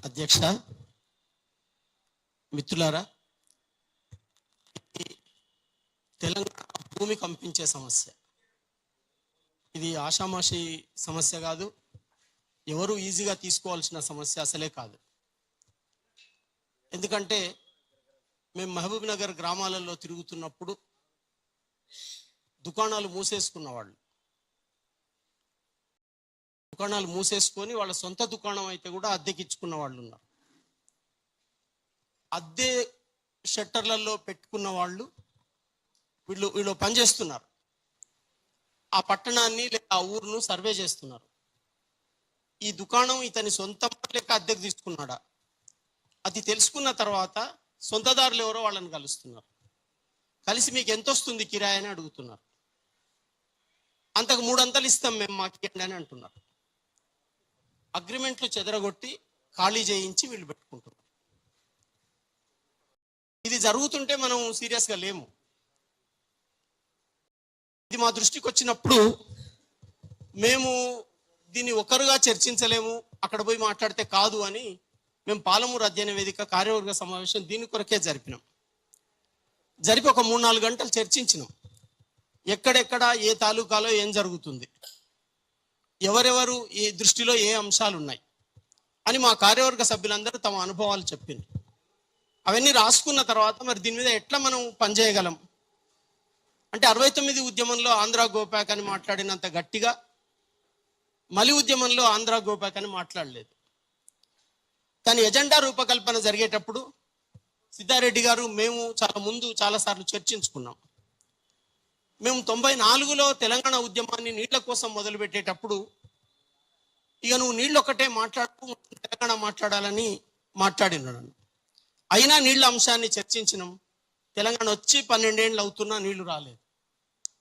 అధ్యక్ష, మిత్రులారా, తెలంగాణ భూమి కంపించే సమస్య. ఇది ఆషామాషి సమస్య కాదు, ఎవరు ఈజీగా తీసుకోవాల్సిన సమస్య అసలే కాదు. ఎందుకంటే మేము మహబూబ్ నగర్ గ్రామాలలో తిరుగుతున్నప్పుడు దుకాణాలు మూసేసుకొని వాళ్ళ సొంత దుకాణం అయితే కూడా అద్దెకిచ్చుకున్న వాళ్ళు ఉన్నారు. అద్దె షట్టర్లలో పెట్టుకున్న వాళ్ళు వీళ్ళు పనిచేస్తున్నారు. ఆ పట్టణాన్ని లేదా ఆ ఊరును సర్వే చేస్తున్నారు. ఈ దుకాణం ఇతని సొంతం లేక అద్దెకు తీసుకున్నాడా అది తెలుసుకున్న తర్వాత సొంతదారులు ఎవరో వాళ్ళని కలుస్తున్నారు. కలిసి మీకు ఎంత వస్తుంది కిరాయి అని అడుగుతున్నారు. అంతకు 3 అంతలు ఇస్తాం మేము, మాకు ఇవ్వండి అని అంటున్నారు. అగ్రిమెంట్లు చెదరగొట్టి ఖాళీ చేయించి వీళ్ళు పెట్టుకుంటున్నారు. ఇది జరుగుతుంటే మనం సీరియస్గా లేము. ఇది మా దృష్టికి వచ్చినప్పుడు మేము దీన్ని ఒకరుగా చర్చించలేము, అక్కడ పోయి మాట్లాడితే కాదు అని మేము పాలమూరు అధ్యయన వేదిక కార్యవర్గ సమావేశం దీని కొరకే జరిపినాం. జరిపి ఒక 3-4 గంటలు చర్చించినాం. ఎక్కడెక్కడ ఏ తాలూకాలో ఏం జరుగుతుంది, ఎవరెవరు ఈ దృష్టిలో ఏ అంశాలు ఉన్నాయి అని మా కార్యవర్గ సభ్యులందరూ తమ అనుభవాలు చెప్పింది. అవన్నీ రాసుకున్న తర్వాత మరి దీని మీద ఎట్లా మనం పనిచేయగలం అంటే 69 ఉద్యమంలో ఆంధ్ర గోపాక్ అని మాట్లాడినంత గట్టిగా మలి ఉద్యమంలో ఆంధ్ర గోపాక్ అని మాట్లాడలేదు. కానీ ఎజెండా రూపకల్పన జరిగేటప్పుడు సిద్ధారెడ్డి గారు మేము చాలాసార్లు చర్చించుకున్నాం. మేము 94లో తెలంగాణ ఉద్యమాన్ని నీళ్ల కోసం మొదలుపెట్టేటప్పుడు ఇక నువ్వు నీళ్ళు ఒక్కటే మాట్లాడుతూ తెలంగాణ మాట్లాడాలని మాట్లాడినాడు. అయినా నీళ్ల అంశాన్ని చర్చించినాం. తెలంగాణ వచ్చి 12 ఏళ్ళు అవుతున్నా నీళ్లు రాలేదు.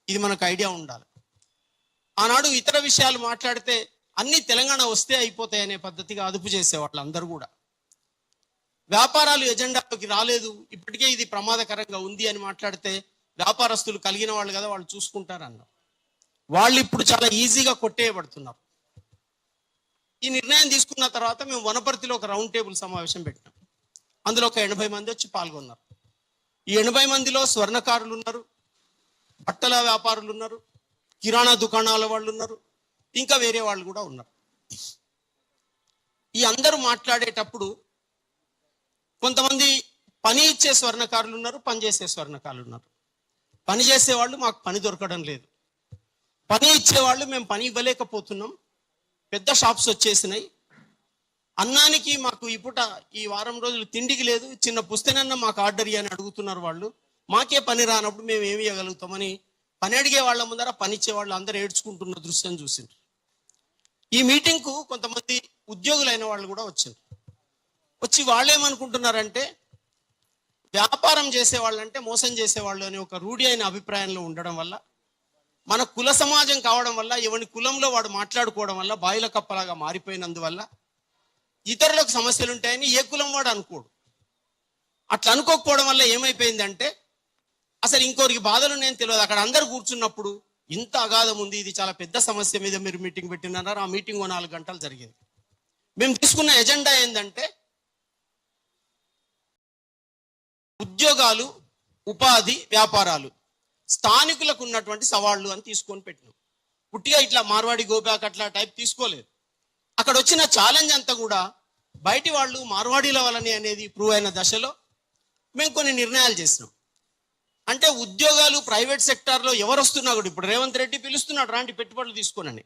ఇది మనకు ఐడియా ఉండాలి. ఆనాడు ఇతర విషయాలు మాట్లాడితే అన్ని తెలంగాణ వస్తే అయిపోతాయనే పద్ధతిగా అదుపు చేసేవాళ్ళు అందరూ కూడా. వ్యాపారాలు ఎజెండాలోకి రాలేదు, ఇప్పటికే ఇది ప్రమాదకరంగా ఉంది అని మాట్లాడితే వ్యాపారస్తులు కలిగిన వాళ్ళు కదా, వాళ్ళు చూసుకుంటారు అన్నారు. వాళ్ళు ఇప్పుడు చాలా ఈజీగా కొట్టేయబడుతున్నారు. ఈ నిర్ణయం తీసుకున్న తర్వాత మేము వనపర్తిలో ఒక రౌండ్ టేబుల్ సమావేశం పెట్టినాం. అందులో ఒక 80 మంది వచ్చి పాల్గొన్నారు. ఈ 80 మందిలో స్వర్ణకారులు ఉన్నారు, బట్టల వ్యాపారులు ఉన్నారు, కిరాణా దుకాణాల వాళ్ళు ఉన్నారు, ఇంకా వేరే వాళ్ళు కూడా ఉన్నారు. ఈ అందరూ మాట్లాడేటప్పుడు కొంతమంది పని ఇచ్చే స్వర్ణకారులు ఉన్నారు, పని చేసే స్వర్ణకారులు ఉన్నారు. పని చేసేవాళ్ళు మాకు పని దొరకడం లేదు, పని ఇచ్చేవాళ్ళు మేము పని ఇవ్వలేకపోతున్నాం, పెద్ద షాప్స్ వచ్చేసినాయి, అన్నానికి మాకు ఇప్పుట ఈ వారం రోజులు తిండికి లేదు, చిన్న పుస్తనన్నా మాకు ఆర్డర్ ఇయ్యని అడుగుతున్నారు వాళ్ళు. మాకే పని రానప్పుడు మేము ఏమి ఇవ్వగలుగుతామని పని అడిగే వాళ్ళ ముందర పని ఇచ్చేవాళ్ళు అందరూ ఏడ్చుకుంటున్న దృశ్యం చూసిండ్రు. ఈ మీటింగ్కు కొంతమంది ఉద్యోగులైన వాళ్ళు కూడా వచ్చారు. వచ్చి వాళ్ళేమనుకుంటున్నారంటే వ్యాపారం చేసేవాళ్ళంటే మోసం చేసేవాళ్ళు అని ఒక రూఢి అయిన అభిప్రాయంలో ఉండడం వల్ల, మన కుల సమాజం కావడం వల్ల, ఎవరి కులంలో వాడు మాట్లాడుకోవడం వల్ల బాయిల కప్పలాగా మారిపోయినందువల్ల ఇతరులకు సమస్యలు ఉంటాయని ఏ కులం వాడు అనుకోడు. అట్లా అనుకోకపోవడం వల్ల ఏమైపోయిందంటే అసలు ఇంకోరికి బాధలు నేను తెలియదు. అక్కడ అందరు కూర్చున్నప్పుడు ఇంత అగాధం ఉంది, ఇది చాలా పెద్ద సమస్య మీద మీరు మీటింగ్ పెట్టినారు. ఆ మీటింగ్ 4 గంటలు జరిగేది. మేము తీసుకున్న ఎజెండా ఏంటంటే ఉద్యోగాలు, ఉపాధి, వ్యాపారాలు, స్థానికులకు ఉన్నటువంటి సవాళ్ళు అని తీసుకొని పెట్టినాం. పుట్టిగా ఇట్లా మార్వాడి గోపాక్ అట్లా టైప్ తీసుకోలేదు. అక్కడ వచ్చిన ఛాలెంజ్ అంతా కూడా బయటి వాళ్ళు మార్వాడీల వలని అనేది ప్రూవ్ అయిన దశలో మేము కొన్ని నిర్ణయాలు చేసినాం. అంటే ఉద్యోగాలు ప్రైవేట్ సెక్టార్లో ఎవరు వస్తున్నా కూడా ఇప్పుడు రేవంత్ రెడ్డి పిలుస్తున్నాడు, రాంటి పెట్టుబడులు తీసుకోనని.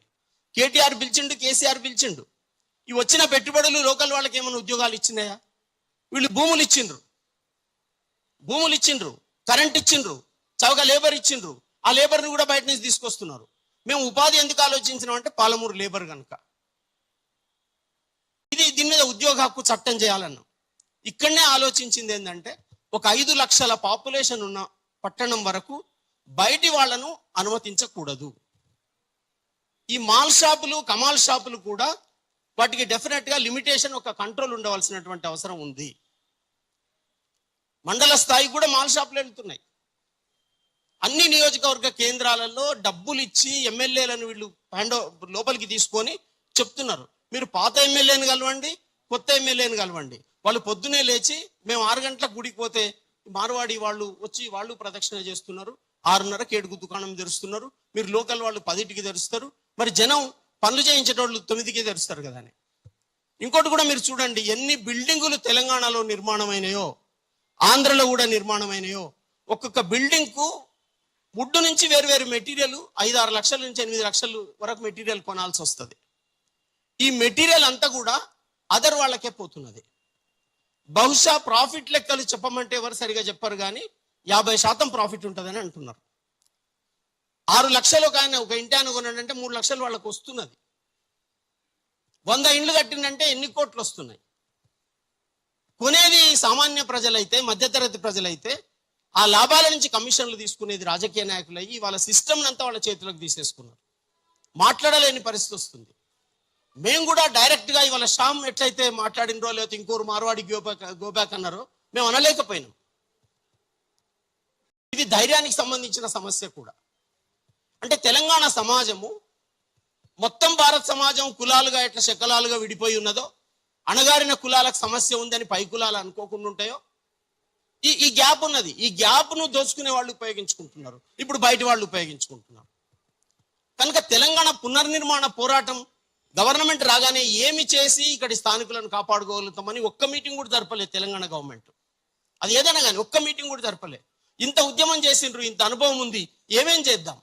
కేటీఆర్ పిలిచిండు, కేసీఆర్ పిలిచిండు. ఈ వచ్చిన పెట్టుబడులు లోకల్ వాళ్ళకి ఏమైనా ఉద్యోగాలు ఇచ్చినాయా? వీళ్ళు భూములు ఇచ్చిండ్రు, కరెంట్ ఇచ్చిండ్రు, చౌక లేబర్ ఇచ్చిండ్రు. ఆ లేబర్ని కూడా బయట నుంచి తీసుకొస్తున్నారు. మేము ఉపాధి ఎందుకు ఆలోచించినాం అంటే పాలమూరు లేబర్ కనుక. దీని మీద ఉద్యోగ హక్కు చట్టం చేయాలన్నాం. ఇక్కడనే ఆలోచించింది ఏంటంటే ఒక 5 లక్షల పాపులేషన్ ఉన్న పట్టణం వరకు బయటి వాళ్లను అనుమతించకూడదు. ఈ మాల్ షాపులు, కమాల్ షాపులు కూడా వాటికి డెఫినెట్ గా లిమిటేషన్, ఒక కంట్రోల్ ఉండవలసినటువంటి అవసరం ఉంది. మండల స్థాయికి కూడా మాల్ షాపులు వెళ్తున్నాయి. అన్ని నియోజకవర్గ కేంద్రాలలో డబ్బులు ఇచ్చి ఎమ్మెల్యేలను వీళ్ళు లోపలికి తీసుకొని చెప్తున్నారు, మీరు పాత ఎమ్మెల్యేని కలవండి, కొత్త ఎమ్మెల్యేని కలవండి. వాళ్ళు పొద్దునే లేచి మేము 6 గంటలకు గుడికి పోతే మార్వాడి వాళ్ళు వచ్చి వాళ్ళు ప్రదక్షిణ చేస్తున్నారు, 6:30కి 7కు దుకాణం తెరుస్తున్నారు. మీరు లోకల్ వాళ్ళు 10కి తెరుస్తారు. మరి జనం పనులు చేయించేటోళ్ళు 9కి తెరుస్తారు కదా అని. ఇంకోటి కూడా మీరు చూడండి, ఎన్ని బిల్డింగులు తెలంగాణలో నిర్మాణమైనాయో, ఆంధ్రలో కూడా నిర్మాణమైనాయో. ఒక్కొక్క బిల్డింగ్ కు వుడ్ నుంచి వేరు మెటీరియల్ 5-6 లక్షల నుంచి 8 లక్షల వరకు మెటీరియల్ కొనాల్సి వస్తుంది. ఈ మెటీరియల్ అంతా కూడా అదర్ వాళ్ళకే పోతున్నది. బహుశా ప్రాఫిట్ లెక్కలు చెప్పమంటే ఎవరు సరిగా చెప్పారు, కానీ 50% ప్రాఫిట్ ఉంటుందని అంటున్నారు. 6 లక్షలు కానీ ఒక ఇంటి ఆయన కొన్నాడంటే 3 లక్షలు వాళ్ళకు వస్తున్నది. 100 ఇండ్లు కట్టిందంటే ఎన్ని కోట్లు వస్తున్నాయి. కొనేది సామాన్య ప్రజలైతే, మధ్యతరగతి ప్రజలైతే, ఆ లాభాల నుంచి కమిషన్లు తీసుకునేది రాజకీయ నాయకులయ్యి వాళ్ళ సిస్టమ్ అంతా వాళ్ళ చేతులకు తీసేసుకున్నారు. మాట్లాడలేని పరిస్థితి వస్తుంది. మేము కూడా డైరెక్ట్ గా ఇవాళ శ్యామ్ ఎట్లయితే మాట్లాడినరో, లేకపోతే ఇంకోరు మార్వాడి గోబ్యాక్ అన్నారో మేము అనలేకపోయినాం. ఇది ధైర్యానికి సంబంధించిన సమస్య కూడా. అంటే తెలంగాణ సమాజము మొత్తం భారత సమాజం కులాలుగా ఎట్లా శకలాలుగా విడిపోయి ఉన్నదో, అణగారిన కులాలకు సమస్య ఉందని పై కులాలు అనుకోకుండా ఉంటాయో, ఈ గ్యాప్ ఉన్నది. ఈ గ్యాప్ ను దోచుకునే వాళ్ళు ఉపయోగించుకుంటున్నారు, ఇప్పుడు బయట వాళ్ళు ఉపయోగించుకుంటున్నారు. కనుక తెలంగాణ పునర్నిర్మాణ పోరాటం గవర్నమెంట్ రాగానే ఏమి చేసి ఇక్కడి స్థానికులను కాపాడుకోగలుగుతామని ఒక్క మీటింగ్ కూడా జరపలేదు తెలంగాణ గవర్నమెంట్. అది ఏదైనా కానీ ఒక్క మీటింగ్ కూడా జరపలే. ఇంత ఉద్యమం చేసిండ్రు, ఇంత అనుభవం ఉంది, ఏమేం చేద్దాం,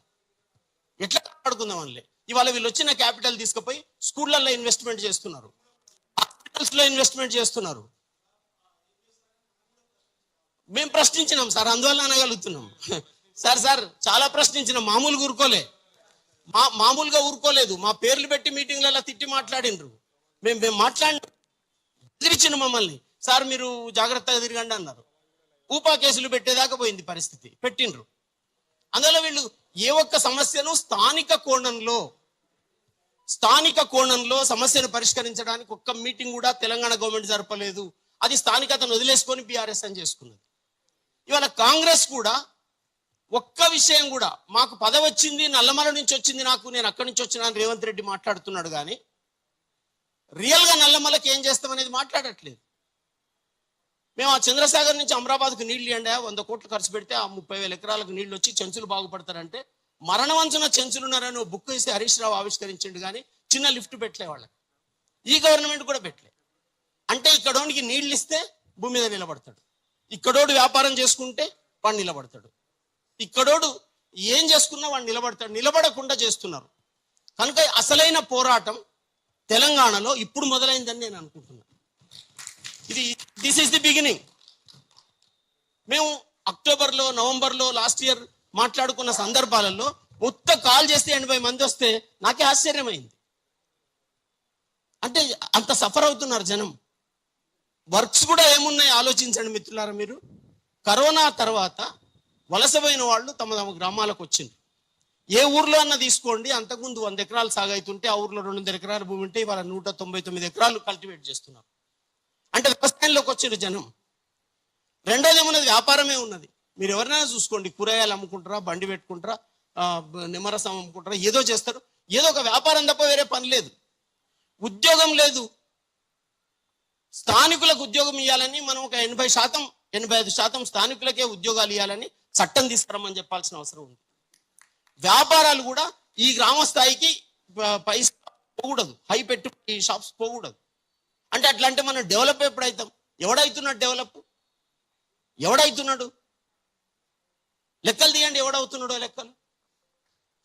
ఎట్లా కాపాడుకుందాం అనలే. ఇవాళ వీళ్ళు వచ్చిన క్యాపిటల్ తీసుకుపోయి స్కూళ్ళల్లో ఇన్వెస్ట్మెంట్ చేస్తున్నారు, హాస్పిటల్స్ లో ఇన్వెస్ట్మెంట్ చేస్తున్నారు. మేము ప్రశ్నించినాం సార్, అందువల్ల అనగలుగుతున్నాం. సార్ చాలా ప్రశ్నించినాం, మామూలుగా ఊరుకోలేదు. మా పేర్లు పెట్టి మీటింగ్లలో తిట్టి మాట్లాడినరు. మేము మాట్లాడిన మమ్మల్ని, సార్ మీరు జాగ్రత్తగా తిరగండి అన్నారు. ఊపా కేసులు పెట్టేదాకా పోయింది పరిస్థితి, పెట్టిండ్రు. అందువల్ల వీళ్ళు ఏ ఒక్క సమస్యను స్థానిక కోణంలో సమస్యను పరిష్కరించడానికి ఒక్క మీటింగ్ కూడా తెలంగాణ గవర్నమెంట్ జరపలేదు. అది స్థానికతను వదిలేసుకొని బీఆర్ఎస్ అని చేసుకున్నది. ఇవాళ కాంగ్రెస్ కూడా ఒక్క విషయం కూడా, మాకు పదవి వచ్చింది, నల్లమల నుంచి వచ్చింది, నేను అక్కడి నుంచి వచ్చిన రేవంత్ రెడ్డి మాట్లాడుతున్నాడు, కానీ రియల్ గా నల్లమలకి ఏం చేస్తామనేది మాట్లాడట్లేదు. మేము ఆ చంద్రసాగర్ నుంచి అమరాబాద్కు నీళ్లు ఇవ్వండి, 100 కోట్లు ఖర్చు పెడితే ఆ 30,000 ఎకరాలకు నీళ్లు వచ్చి చెంచులు బాగుపడతారంటే, మరణవంచున చెంచులున్నారని బుక్ వేసి హరీష్ రావు ఆవిష్కరించిండు, కానీ చిన్న లిఫ్ట్ పెట్టలే వాళ్ళకి. ఈ గవర్నమెంట్ కూడా పెట్టలే. అంటే ఇక్కడోనికి నీళ్లు ఇస్తే భూమి మీద నిలబడతాడు, ఇక్కడోడు వ్యాపారం చేసుకుంటే వాడు నిలబడతాడు, ఇక్కడోడు ఏం చేసుకున్నా వాడు నిలబడతాడు. నిలబడకుండా చేస్తున్నారు. కనుక అసలైన పోరాటం తెలంగాణలో ఇప్పుడు మొదలైందని నేను అనుకుంటున్నాను. This is the beginning. మేము అక్టోబర్లో, నవంబర్లో లాస్ట్ ఇయర్ మాట్లాడుకున్న సందర్భాలలో మొత్తం కాల్ చేస్తే 80 మంది వస్తే నాకే ఆశ్చర్యమైంది. అంటే అంత సఫర్ అవుతున్నారు జనం. వర్క్స్ కూడా ఏమున్నాయి ఆలోచించండి మిత్రులారా. మీరు కరోనా తర్వాత వలసపోయిన వాళ్ళు తమ గ్రామాలకు వచ్చింది. ఏ ఊర్లో అన్న తీసుకోండి, అంతకుముందు 100 ఎకరాలు సాగైతుంటే ఆ ఊర్లో 200 ఎకరాల భూమి ఉంటే ఇవాళ 199 ఎకరాలు కల్టివేట్ చేస్తున్నారు. అంటే వ్యవసాయంలోకి వచ్చిన జనం. రెండోది ఏమున్నది, వ్యాపారమే ఉన్నది. మీరు ఎవరినైనా చూసుకోండి, కూరగాయలు అమ్ముకుంటారా, బండి పెట్టుకుంటారా, నిమ్మరసం అమ్ముకుంటారా, ఏదో చేస్తారు. ఏదో ఒక వ్యాపారం తప్ప వేరే పని లేదు. ఉద్యోగం లేదు. స్థానికులకు ఉద్యోగం ఇవ్వాలని మనం ఒక 80%, 85% స్థానికులకే ఉద్యోగాలు ఇవ్వాలని చట్టం తీసుకురమ్మని చెప్పాల్సిన అవసరం ఉంది. వ్యాపారాలు కూడా ఈ గ్రామ స్థాయికి పైసా పోకూడదు, హై పెట్టుబడి షాప్స్ పోకూడదు. అంటే అట్లా అంటే మనం డెవలప్ ఎప్పుడైతాం? ఎవడవుతున్నాడు? లెక్కలు తీయండి, ఎవడవుతున్నాడో లెక్కలు.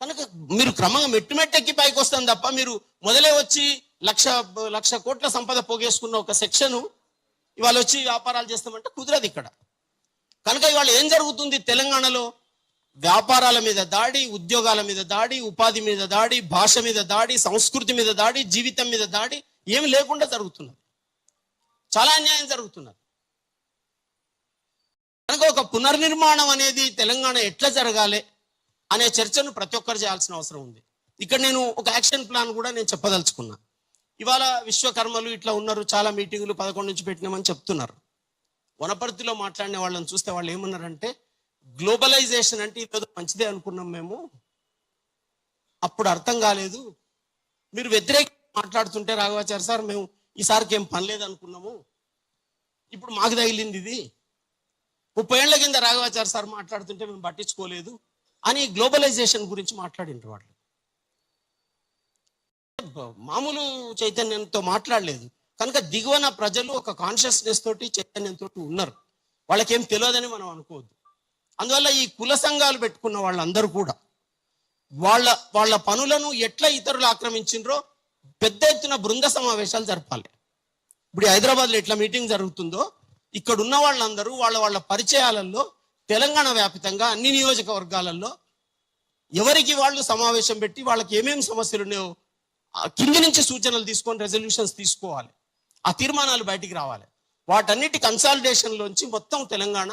కనుక మీరు క్రమంగా మెట్టుమెట్టెక్కి పైకి వస్తాం తప్ప, మీరు మొదలే వచ్చి 1,00,00,000 కోట్ల సంపద పోగేసుకున్న ఒక సెక్షను ఇవాళ వచ్చి వ్యాపారాలు చేస్తామంటే కుదరదు ఇక్కడ. కనుక ఇవాళ ఏం జరుగుతుంది తెలంగాణలో? వ్యాపారాల మీద దాడి, ఉద్యోగాల మీద దాడి, ఉపాధి మీద దాడి, భాష మీద దాడి, సంస్కృతి మీద దాడి, జీవితం మీద దాడి, ఏమి లేకుండా జరుగుతున్నది. చాలా అన్యాయం జరుగుతున్నది. కనుక ఒక పునర్నిర్మాణం అనేది తెలంగాణ ఎట్లా జరగాలి అనే చర్చను ప్రతి ఒక్కరు చేయాల్సిన అవసరం ఉంది. ఇక్కడ నేను ఒక యాక్షన్ ప్లాన్ కూడా నేను చెప్పదలుచుకున్నా. ఇవాళ విశ్వకర్మలు ఇట్లా ఉన్నారు, చాలా మీటింగులు 11 నుంచి పెట్టినామని చెప్తున్నారు. వనపర్తిలో మాట్లాడిన వాళ్ళని చూస్తే వాళ్ళు ఏమన్నారంటే, గ్లోబలైజేషన్ అంటే ఈరోజు మంచిదే అనుకున్నాం మేము, అప్పుడు అర్థం కాలేదు. మీరు వ్యతిరేక మాట్లాడుతుంటే రాఘవాచారి సార్, మేము ఈసారికి ఏం పని లేదనుకున్నాము, ఇప్పుడు మాకు తగిలింది ఇది. 30 ఏళ్ల కింద రాఘవాచారి సార్ మాట్లాడుతుంటే మేము పట్టించుకోలేదు అని గ్లోబలైజేషన్ గురించి మాట్లాడిండ్రు వాళ్ళు. మామూలు చైతన్యంతో మాట్లాడలేదు కనుక దిగువన ప్రజలు ఒక కాన్షియస్నెస్ తోటి చైతన్యంతో ఉన్నారు. వాళ్ళకేం తెలియదని మనం అనుకోవద్దు. అందువల్ల ఈ కుల సంఘాలు పెట్టుకున్న వాళ్ళందరూ కూడా వాళ్ళ వాళ్ళ పనులను ఎట్లా ఇతరులు ఆక్రమించిండ్రో పెద్ద ఎత్తున బృంద సమావేశాలు జరపాలి. ఇప్పుడు హైదరాబాద్లో ఎట్లా మీటింగ్ జరుగుతుందో ఇక్కడ ఉన్న వాళ్ళందరూ వాళ్ళ వాళ్ళ పరిచయాలలో తెలంగాణ వ్యాప్తంగా అన్ని నియోజకవర్గాలలో ఎవరికి వాళ్ళు సమావేశం పెట్టి వాళ్ళకి ఏమేమి సమస్యలు ఉన్నాయో కింది నుంచి సూచనలు తీసుకొని రెజల్యూషన్స్ తీసుకోవాలి. ఆ తీర్మానాలు బయటికి రావాలి. వాటన్నిటి కన్సాలిడేషన్లోంచి మొత్తం తెలంగాణ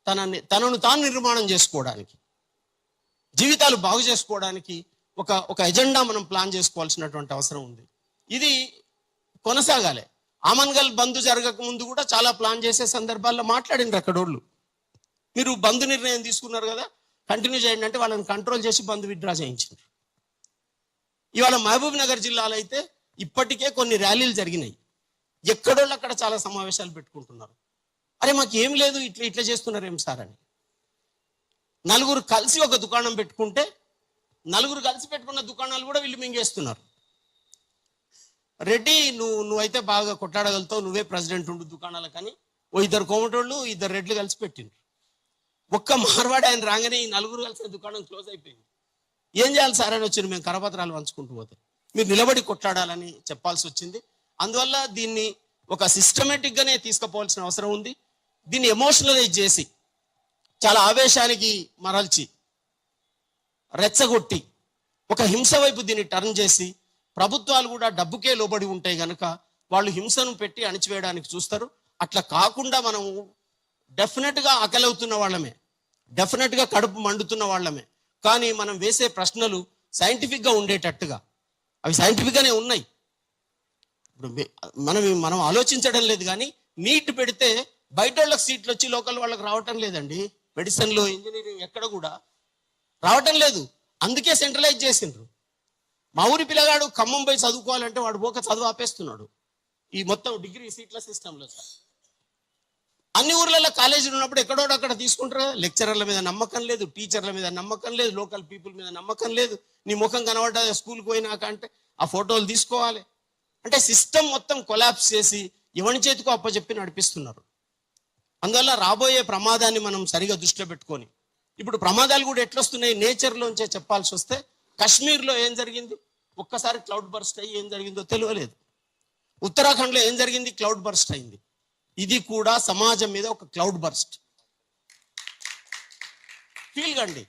తనను తాను నిర్మాణం చేసుకోవడానికి, జీవితాలు బాగు చేసుకోవడానికి ఒక ఎజెండా మనం ప్లాన్ చేసుకోవాల్సినటువంటి అవసరం ఉంది. ఇది కొనసాగాలి. ఆమన్గల్ బంద్ జరగక ముందు కూడా చాలా ప్లాన్ చేసే సందర్భాల్లో మాట్లాడినారు అక్కడోళ్ళు. మీరు బంద్ నిర్ణయం తీసుకున్నారు కదా, కంటిన్యూ చేయండి అంటే వాళ్ళని కంట్రోల్ చేసి బంద్ విత్డ్రా చేయించారు. ఇవాళ మహబూబ్ నగర్ జిల్లాలో అయితే ఇప్పటికే కొన్ని ర్యాలీలు జరిగినాయి. ఎక్కడోళ్ళు అక్కడ చాలా సమావేశాలు పెట్టుకుంటున్నారు. అరే మాకు ఏం లేదు, ఇట్లా ఇట్లా చేస్తున్నారు ఏం సార్ అని. నలుగురు కలిసి ఒక దుకాణం పెట్టుకుంటే నలుగురు కలిసి పెట్టుకున్న దుకాణాలు కూడా వీళ్ళు మింగేస్తున్నారు. రెడ్డి నువ్వైతే బాగా కొట్లాడగలుగుతావు, నువ్వే ప్రెసిడెంట్ ఉండు దుకాణాల కానీ ఓ ఇద్దరు కోమటోళ్ళు ఇద్దరు రెడ్లు కలిసి పెట్టిండ్రు. ఒక్క మార్వాడి ఆయన రాగానే ఈ నలుగురు కలిసిన దుకాణం క్లోజ్ అయిపోయింది. ఏం చేయాలి సార్ అని వచ్చింది. మేము కరపత్రాలు పంచుకుంటూ పోతే మీరు నిలబడి కొట్లాడాలని చెప్పాల్సి వచ్చింది. అందువల్ల దీన్ని ఒక సిస్టమేటిక్ గానే తీసుకుపోవాల్సిన అవసరం ఉంది. దీన్ని ఎమోషనలైజ్ చేసి చాలా ఆవేశానికి మరల్చి రెచ్చగొట్టి ఒక హింస వైపు దీన్ని టర్న్ చేసి ప్రభుత్వాలు కూడా డబ్బుకే లోబడి ఉంటాయి కనుక వాళ్ళు హింసను పెట్టి అణిచివేయడానికి చూస్తారు. అట్లా కాకుండా మనం డెఫినెట్గా ఆకలవుతున్న వాళ్ళమే, డెఫినెట్గా కడుపు మండుతున్న వాళ్ళమే. కానీ మనం వేసే ప్రశ్నలు సైంటిఫిక్గా ఉండేటట్టుగా, అవి సైంటిఫిక్గానే ఉన్నాయి. ఇప్పుడు మనం ఆలోచించడం లేదు. కానీ నీట్ పెడితే బయట వాళ్ళకి సీట్లు వచ్చి లోకల్ వాళ్ళకి రావటం లేదండి. మెడిసిన్లో, ఇంజనీరింగ్ ఎక్కడ కూడా రావటం లేదు. అందుకే సెంట్రలైజ్ చేసిండ్రు. మా ఊరి పిల్లగాడు ఖమ్మం పోయి చదువుకోవాలంటే వాడు పోక చదువు ఆపేస్తున్నాడు ఈ మొత్తం డిగ్రీ సీట్ల సిస్టంలో. అన్ని ఊర్లలో కాలేజీలు ఉన్నప్పుడు ఎక్కడోడు అక్కడ తీసుకుంటారు. లెక్చరర్ల మీద నమ్మకం లేదు, టీచర్ల మీద నమ్మకం లేదు, లోకల్ పీపుల్ మీద నమ్మకం లేదు. నీ ముఖం కనబడ్డా స్కూల్కి పోయినాక అంటే ఆ ఫోటోలు తీసుకోవాలి అంటే సిస్టమ్ మొత్తం కొలాప్స్ చేసి ఎవరి చేతికో అప్పచెప్పి నడిపిస్తున్నారు. అందువల్ల రాబోయే ప్రమాదాన్ని మనం సరిగా దృష్టిలో పెట్టుకొని, ఇప్పుడు ప్రమాదాలు కూడా ఎట్లొస్తున్నాయి నేచర్లోంచే చెప్పాల్సి వస్తే, కాశ్మీర్లో ఏం జరిగింది ఒక్కసారి క్లౌడ్ బర్స్ట్ అయ్యి ఏం జరిగిందో తెలియలేదు. ఉత్తరాఖండ్లో ఏం జరిగింది, క్లౌడ్ బర్స్ట్ అయింది. ఇది కూడా సమాజం మీద ఒక క్లౌడ్ బర్స్ట్. ఫీల్ కండి,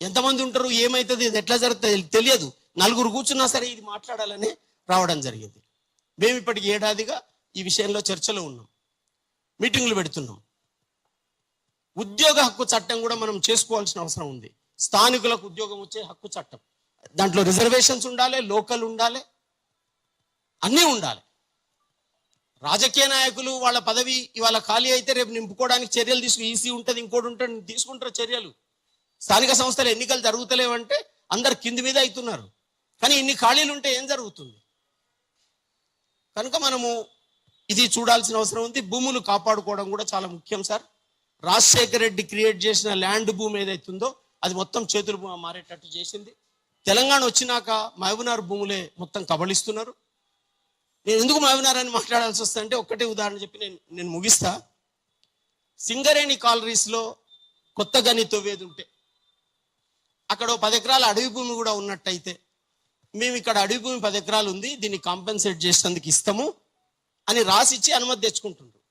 ఎంతమంది ఉంటారు, ఏమైతుంది, ఇది ఎట్లా జరుగుతుంది తెలియదు. నలుగురు కూర్చున్నా సరే ఇది మాట్లాడాలని రావడం జరిగింది. మేము ఇప్పటికి ఏడాదిగా ఈ విషయంలో చర్చలో ఉన్నాం, మీటింగ్లు పెడుతున్నాం. ఉద్యోగ హక్కు చట్టం కూడా మనం చేసుకోవాల్సిన అవసరం ఉంది. స్థానికులకు ఉద్యోగం వచ్చే హక్కు చట్టం, దాంట్లో రిజర్వేషన్స్ ఉండాలి, లోకల్ ఉండాలి, అన్నీ ఉండాలి. రాజకీయ నాయకులు వాళ్ళ పదవి ఇవాళ ఖాళీ అయితే రేపు నింపుకోవడానికి చర్యలు ఈసీ ఉంటుంది, ఇంకోటి ఉంటుంది, తీసుకుంటారు చర్యలు. స్థానిక సంస్థల ఎన్నికలు జరుగుతలేవంటే అందరు కింది మీద అవుతున్నారు. కానీ ఇన్ని ఖాళీలు ఉంటే ఏం జరుగుతుంది? కనుక మనము ఇది చూడాల్సిన అవసరం ఉంది. భూములు కాపాడుకోవడం కూడా చాలా ముఖ్యం సార్. రాజశేఖర రెడ్డి క్రియేట్ చేసిన ల్యాండ్ భూమి ఏదైతుందో అది మొత్తం చేతులు మారేటట్టు చేసింది. తెలంగాణ వచ్చినాక మహబూబ్నగర్ భూములే మొత్తం కబళిస్తున్నారు. నేను ఎందుకు మహబూబ్నగర్ అని మాట్లాడాల్సి వస్తుందంటే ఒక్కటే ఉదాహరణ చెప్పి నేను ముగిస్తా. సింగరేణి కాలరీస్లో కొత్త గని తవ్వేది ఉంటే అక్కడ 10 ఎకరాల అడవి భూమి కూడా ఉన్నట్టయితే మేము ఇక్కడ అడవి భూమి 10 ఎకరాలు ఉంది, దీన్ని కాంపెన్సేట్ చేసేందుకు ఇస్తాము అని రాసిచ్చి అనుమతి తెచ్చుకుంటున్నారు.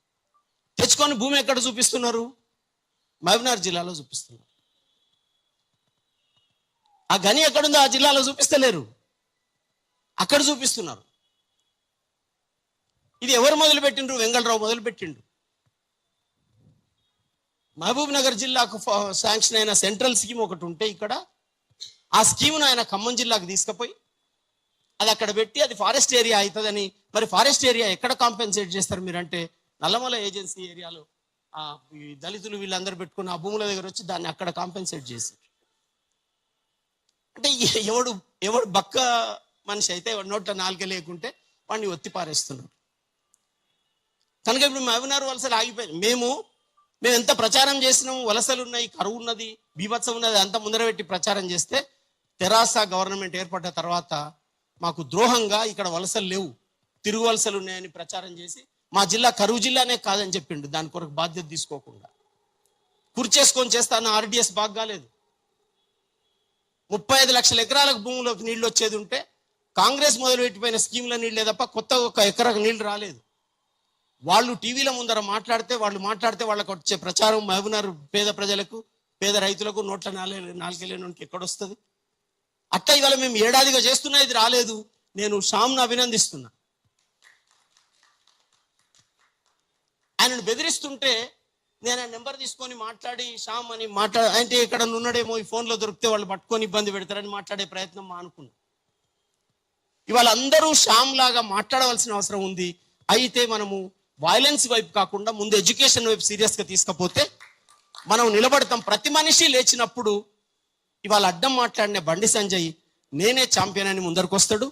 తెచ్చుకొని భూమి ఎక్కడ చూపిస్తున్నారు? మహబూబ్నగర్ జిల్లాలో చూపిస్తున్నారు. ఆ గని ఎక్కడుందో ఆ జిల్లాలో చూపిస్తలేరు, అక్కడ చూపిస్తున్నారు. ఇది ఎవరు మొదలుపెట్టిండ్రు? వెంగళరావు మొదలుపెట్టిండు. మహబూబ్ నగర్ జిల్లాకు శాంక్షన్ అయిన సెంట్రల్ స్కీమ్ ఒకటి ఉంటే ఇక్కడ ఆ స్కీమ్ను ఆయన ఖమ్మం జిల్లాకు తీసుకుపోయి అది అక్కడ పెట్టి అది ఫారెస్ట్ ఏరియా అవుతుందని, మరి ఫారెస్ట్ ఏరియా ఎక్కడ కాంపెన్సేట్ చేస్తారు మీరంటే నల్లమల ఏజెన్సీ ఏరియాలో ఈ దళితులు వీళ్ళందరూ పెట్టుకున్న ఆ భూముల దగ్గర వచ్చి దాన్ని అక్కడ కాంపెన్సేట్ చేశారు. అంటే ఎవడు బక్క మనిషి అయితే నోట్ల నాలుక లేకుంటే వాడిని ఒత్తిపారేస్తున్నారు. కనుక ఇప్పుడు మహబూబ్నగర్ వలసలు ఆగిపోయింది. మేము ఎంత ప్రచారం చేసినాము, వలసలు ఉన్నాయి, కరువు ఉన్నది, బీభత్సం ఉన్నది, అంతా ముందర పెట్టి ప్రచారం చేస్తే తెరాస గవర్నమెంట్ ఏర్పడ్డ తర్వాత మాకు ద్రోహంగా ఇక్కడ వలసలు లేవు, తిరుగు వలసలు ఉన్నాయని ప్రచారం చేసి మా జిల్లా కరువు జిల్లానే కాదని చెప్పిండు. దాని కొరకు బాధ్యత తీసుకోకుండా కుర్చేసుకొని చేస్తాను. ఆర్డిఎస్ బాగా కాలేదు. 35 లక్షల ఎకరాలకు భూములోకి నీళ్లు వచ్చేది ఉంటే కాంగ్రెస్ మొదలుపెట్టిపోయిన స్కీమ్ల నీళ్ళే తప్ప కొత్త ఒక ఎకరకు నీళ్లు రాలేదు. వాళ్ళు టీవీల ముందర మాట్లాడితే వాళ్ళకు వచ్చే ప్రచారం మహబూబ్నగర్ పేద ప్రజలకు, పేద రైతులకు నోట్ల నాలుగేళ్ళకి ఎక్కడొస్తుంది? అట్లా ఇవాళ మేము ఏడాదిగా చేస్తున్నా, ఇది రాలేదు. నేను శ్యామ్ను అభినందిస్తున్నా. ఆయనను బెదిరిస్తుంటే నేను ఆ నెంబర్ తీసుకొని మాట్లాడి శ్యామ్ అని అంటే ఇక్కడ ఉన్నాడేమో, ఈ ఫోన్లో దొరికితే వాళ్ళు పట్టుకొని ఇబ్బంది పెడతారని మాట్లాడే ప్రయత్నం అనుకున్నా. ఇవాళ అందరూ శ్యామ్ లాగా మాట్లాడవలసిన అవసరం ఉంది. అయితే మనము వైలెన్స్ వైపు కాకుండా ముందు ఎడ్యుకేషన్ వైపు సీరియస్గా తీసుకపోతే మనం నిలబడతాం. ప్రతి మనిషి లేచినప్పుడు ఇవాళ అడ్డం మాట్లాడిన బండి సంజయ్ నేనే ఛాంపియన్ అని ముందరకు వస్తాడు.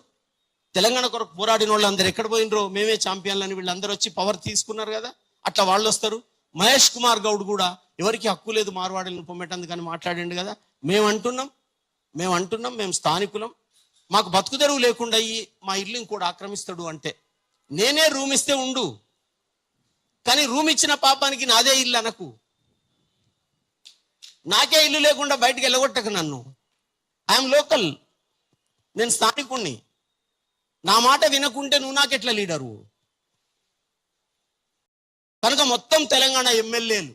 తెలంగాణ కొరకు పోరాడిన వాళ్ళు అందరు ఎక్కడ పోయినరో మేమే ఛాంపియన్లని వీళ్ళందరూ వచ్చి పవర్ తీసుకున్నారు కదా, అట్లా వాళ్ళు వస్తారు. మహేష్ కుమార్ గౌడ్ కూడా ఎవరికి హక్కు లేదు మార్వాడీలను పొమ్మెటందుకని మాట్లాడిండు కదా. మేము అంటున్నాం మేము స్థానికులం, మాకు బతుకు తెరువు లేకుండా మా ఇల్లు ఇంకోటి ఆక్రమిస్తాడు అంటే నేనే రూమ్ ఇస్తే ఉండు, కానీ రూమ్ ఇచ్చిన పాపానికి నాదే ఇల్లు అనకు. నాకే ఇల్లు లేకుండా బయటికి వెళ్ళగొట్టకు నన్ను. ఐఎమ్ లోకల్, నేను స్థానికుణ్ణి. నా మాట వినకుంటే నువ్వు నాకెట్లా లీడరు? కనుక మొత్తం తెలంగాణ ఎమ్మెల్యేలు,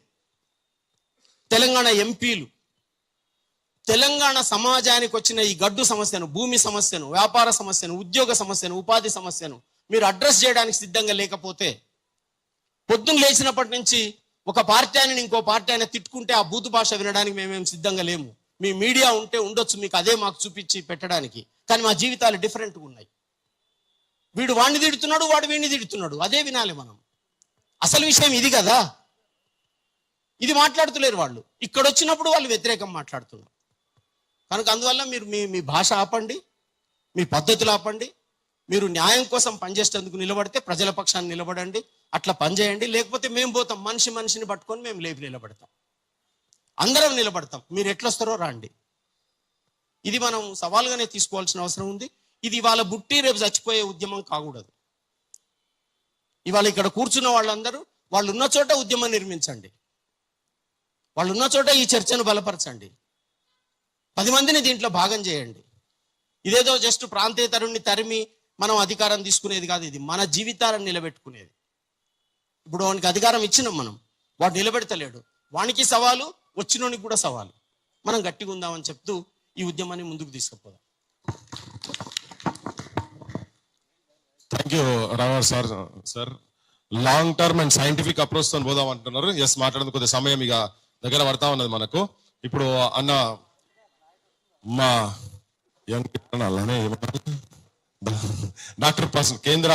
తెలంగాణ ఎంపీలు, తెలంగాణ సమాజానికి వచ్చిన ఈ గడ్డు సమస్యను, భూమి సమస్యను, వ్యాపార సమస్యను, ఉద్యోగ సమస్యను, ఉపాధి సమస్యను మీరు అడ్రస్ చేయడానికి సిద్ధంగా లేకపోతే, పొద్దున్న లేచినప్పటి నుంచి ఒక పార్టీ అని ఇంకో పార్టీ అయినా తిట్టుకుంటే ఆ బూతు భాష వినడానికి మేమేం సిద్ధంగా లేము. మీ మీడియా ఉంటే ఉండొచ్చు, మీకు అదే మాకు చూపించి పెట్టడానికి, కానీ మా జీవితాలు డిఫరెంట్గా ఉన్నాయి. వీడు వాడిని తిడుతున్నాడు, వాడు వీడిని తిడుతున్నాడు, అదే వినాలి మనం. అసలు విషయం ఇది కదా. ఇది మాట్లాడుతులేరు వాళ్ళు. ఇక్కడ వచ్చినప్పుడు వాళ్ళు వ్యతిరేకం మాట్లాడుతున్నారు. కనుక అందువల్ల మీరు మీ భాష ఆపండి, మీ పద్ధతులు ఆపండి. మీరు న్యాయం కోసం పనిచేసేందుకు నిలబడితే ప్రజల పక్షాన్ని నిలబడండి, అట్లా పనిచేయండి. లేకపోతే మేము పోతాం, మనిషిని పట్టుకొని మేము లేపి నిలబడతాం, అందరం నిలబడతాం. మీరు ఎట్లొస్తారో రాండి. ఇది మనం సవాల్గానే తీసుకోవాల్సిన అవసరం ఉంది. ఇది ఇవాళ బుట్టి రేపు చచ్చిపోయే ఉద్యమం కాకూడదు. ఇవాళ ఇక్కడ కూర్చున్న వాళ్ళందరూ వాళ్ళు ఉన్న చోట ఉద్యమం నిర్మించండి, వాళ్ళు ఉన్న చోట ఈ చర్చను బలపరచండి, 10 మందిని దీంట్లో భాగం చేయండి. ఇదేదో జస్ట్ ప్రాంతేతరుణ్ణి తరిమి మనం అధికారం తీసుకునేది కాదు, ఇది మన జీవితాలను నిలబెట్టుకునేది. ఇప్పుడు వానికి అధికారం ఇచ్చినాం మనం, వాడు నిలబెడతలేడు, వానికి సవాలు, వచ్చినోనికి కూడా సవాలు. మనం గట్టిగా ఉందామని చెప్తూ ఈ ఉద్యమాన్ని ముందుకు తీసుకుపోదాం. Thank you Rao sir. Long term and scientific approach తో పోదాం అంటున్నారు. ఎస్, మాట్లాడేందుకు కొద్దిగా సమయం ఇక దగ్గర పడతా ఉన్నది మనకు. ఇప్పుడు అన్న మా యంగ్ అలానే డాక్టర్ కేంద్ర